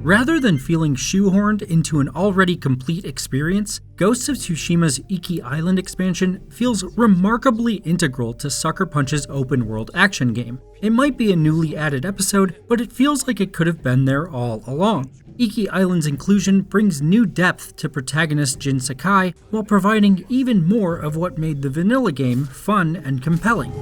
Rather than feeling shoehorned into an already complete experience, Ghost of Tsushima's Iki Island expansion feels remarkably integral to Sucker Punch's open-world action game. It might be a newly added episode, but it feels like it could have been there all along. Iki Island's inclusion brings new depth to protagonist Jin Sakai while providing even more of what made the vanilla game fun and compelling.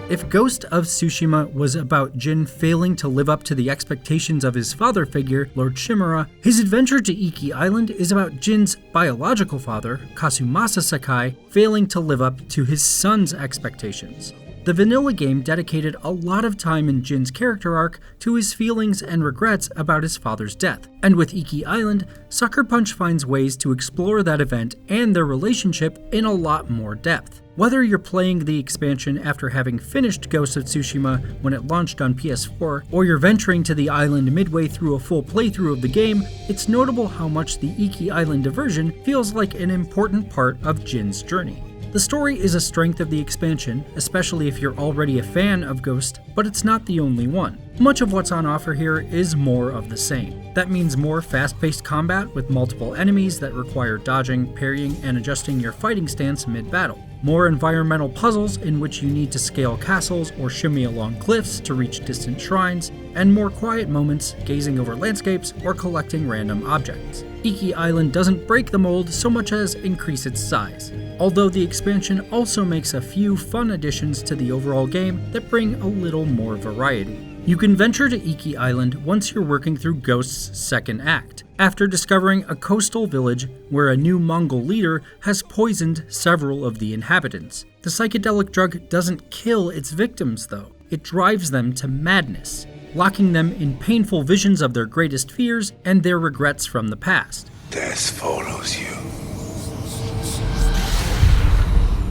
If Ghost of Tsushima was about Jin failing to live up to the expectations of his father figure, Lord Shimura, his adventure to Iki Island is about Jin's biological father, Kazumasa Sakai, failing to live up to his son's expectations. The vanilla game dedicated a lot of time in Jin's character arc to his feelings and regrets about his father's death, and with Iki Island, Sucker Punch finds ways to explore that event and their relationship in a lot more depth. Whether you're playing the expansion after having finished Ghost of Tsushima when it launched on PS4, or you're venturing to the island midway through a full playthrough of the game, it's notable how much the Iki Island diversion feels like an important part of Jin's journey. The story is a strength of the expansion, especially if you're already a fan of Ghost, but it's not the only one. Much of what's on offer here is more of the same. That means more fast-paced combat with multiple enemies that require dodging, parrying, and adjusting your fighting stance mid-battle. More environmental puzzles in which you need to scale castles or shimmy along cliffs to reach distant shrines, and more quiet moments gazing over landscapes or collecting random objects. Iki Island doesn't break the mold so much as increase its size, although the expansion also makes a few fun additions to the overall game that bring a little more variety. You can venture to Iki Island once you're working through Ghost's second act, after discovering a coastal village where a new Mongol leader has poisoned several of the inhabitants. The psychedelic drug doesn't kill its victims, though. It drives them to madness, locking them in painful visions of their greatest fears and their regrets from the past. Death follows you.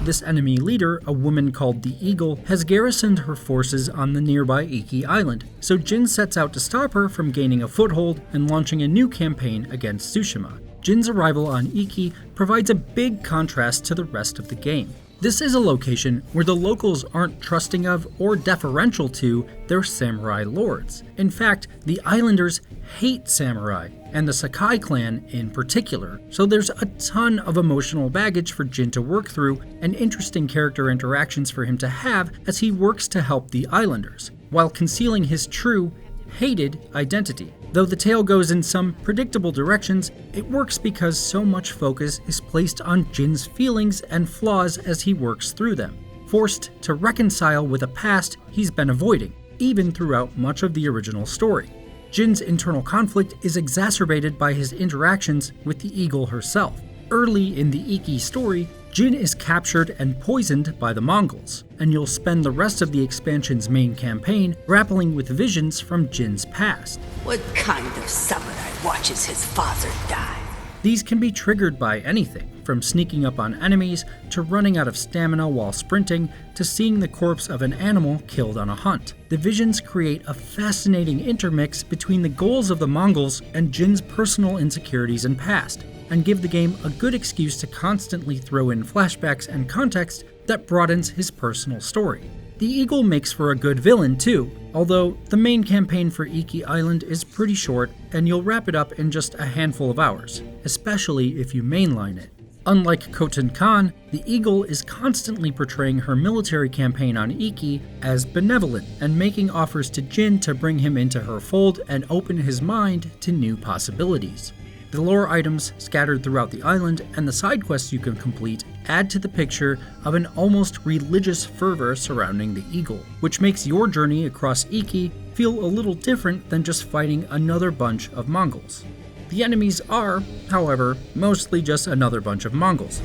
This enemy leader, a woman called the Eagle, has garrisoned her forces on the nearby Iki Island, so Jin sets out to stop her from gaining a foothold and launching a new campaign against Tsushima. Jin's arrival on Iki provides a big contrast to the rest of the game. This is a location where the locals aren't trusting of or deferential to their samurai lords. In fact, the islanders hate samurai, and the Sakai clan in particular, so there's a ton of emotional baggage for Jin to work through and interesting character interactions for him to have as he works to help the islanders, while concealing his true, hated identity. Though the tale goes in some predictable directions, it works because so much focus is placed on Jin's feelings and flaws as he works through them, forced to reconcile with a past he's been avoiding, even throughout much of the original story. Jin's internal conflict is exacerbated by his interactions with the Eagle herself. Early in the Iki story, Jin is captured and poisoned by the Mongols, and you'll spend the rest of the expansion's main campaign grappling with visions from Jin's past. What kind of samurai watches his father die? These can be triggered by anything, from sneaking up on enemies, to running out of stamina while sprinting, to seeing the corpse of an animal killed on a hunt. The visions create a fascinating intermix between the goals of the Mongols and Jin's personal insecurities and past, and give the game a good excuse to constantly throw in flashbacks and context that broadens his personal story. The Eagle makes for a good villain too, although the main campaign for Iki Island is pretty short and you'll wrap it up in just a handful of hours, especially if you mainline it. Unlike Khotan Khan, the Eagle is constantly portraying her military campaign on Iki as benevolent and making offers to Jin to bring him into her fold and open his mind to new possibilities. The lore items scattered throughout the island and the side quests you can complete add to the picture of an almost religious fervor surrounding the Eagle, which makes your journey across Iki feel a little different than just fighting another bunch of Mongols. The enemies are, however, mostly just another bunch of Mongols.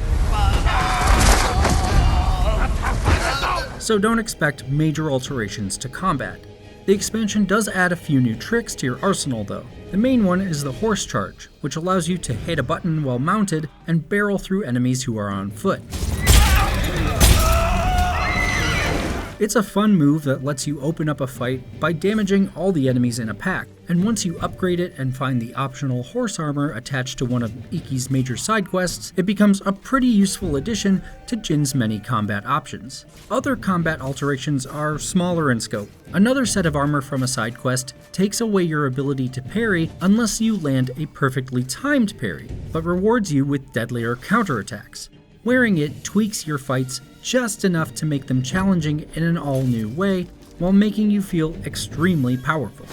So don't expect major alterations to combat. The expansion does add a few new tricks to your arsenal though. The main one is the horse charge, which allows you to hit a button while mounted and barrel through enemies who are on foot. It's a fun move that lets you open up a fight by damaging all the enemies in a pack, and once you upgrade it and find the optional horse armor attached to one of Iki's major side quests, it becomes a pretty useful addition to Jin's many combat options. Other combat alterations are smaller in scope. Another set of armor from a side quest takes away your ability to parry unless you land a perfectly timed parry, but rewards you with deadlier counterattacks. Wearing it tweaks your fights just enough to make them challenging in an all-new way, while making you feel extremely powerful.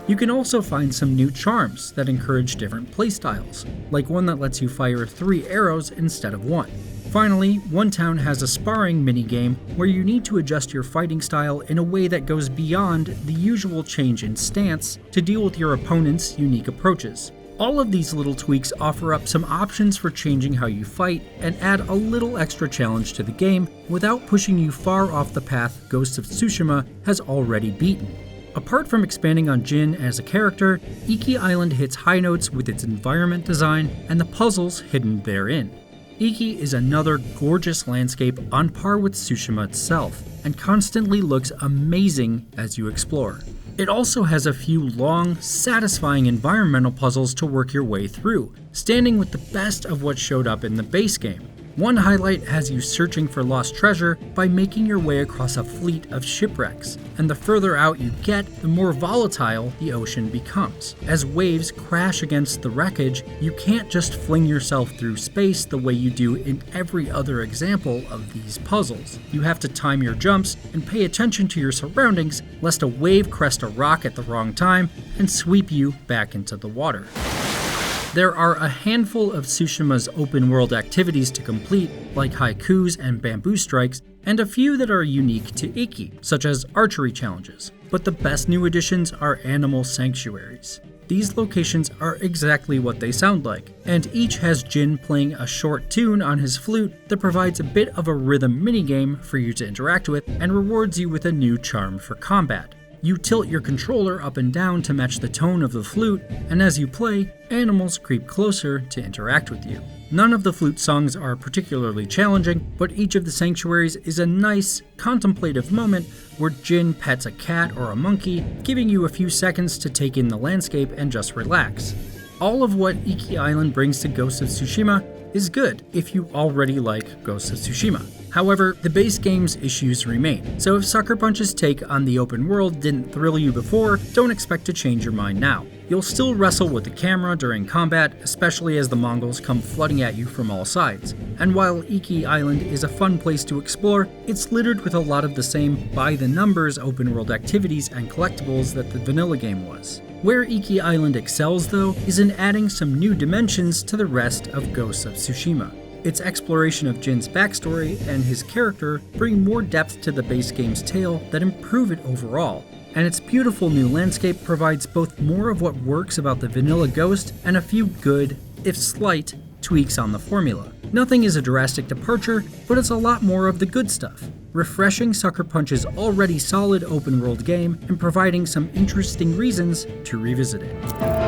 You can also find some new charms that encourage different playstyles, like one that lets you fire 3 arrows instead of 1. Finally, one town has a sparring minigame where you need to adjust your fighting style in a way that goes beyond the usual change in stance to deal with your opponent's unique approaches. All of these little tweaks offer up some options for changing how you fight and add a little extra challenge to the game without pushing you far off the path Ghost of Tsushima has already beaten. Apart from expanding on Jin as a character, Iki Island hits high notes with its environment design and the puzzles hidden therein. Iki is another gorgeous landscape on par with Tsushima itself, and constantly looks amazing as you explore. It also has a few long, satisfying environmental puzzles to work your way through, standing with the best of what showed up in the base game. One highlight has you searching for lost treasure by making your way across a fleet of shipwrecks, and the further out you get, the more volatile the ocean becomes. As waves crash against the wreckage, you can't just fling yourself through space the way you do in every other example of these puzzles. You have to time your jumps and pay attention to your surroundings lest a wave crest a rock at the wrong time and sweep you back into the water. There are a handful of Tsushima's open-world activities to complete, like haikus and bamboo strikes, and a few that are unique to Iki, such as archery challenges. But the best new additions are animal sanctuaries. These locations are exactly what they sound like, and each has Jin playing a short tune on his flute that provides a bit of a rhythm minigame for you to interact with and rewards you with a new charm for combat. You tilt your controller up and down to match the tone of the flute, and as you play, animals creep closer to interact with you. None of the flute songs are particularly challenging, but each of the sanctuaries is a nice, contemplative moment where Jin pets a cat or a monkey, giving you a few seconds to take in the landscape and just relax. All of what Iki Island brings to Ghost of Tsushima is good if you already like Ghost of Tsushima. However, the base game's issues remain, so if Sucker Punch's take on the open world didn't thrill you before, don't expect to change your mind now. You'll still wrestle with the camera during combat, especially as the Mongols come flooding at you from all sides. And while Iki Island is a fun place to explore, it's littered with a lot of the same by-the-numbers open-world activities and collectibles that the vanilla game was. Where Iki Island excels, though, is in adding some new dimensions to the rest of Ghost of Tsushima. Its exploration of Jin's backstory and his character bring more depth to the base game's tale that improve it overall, and its beautiful new landscape provides both more of what works about the vanilla Ghost and a few good, if slight, tweaks on the formula. Nothing is a drastic departure, but it's a lot more of the good stuff, refreshing Sucker Punch's already solid open-world game and providing some interesting reasons to revisit it.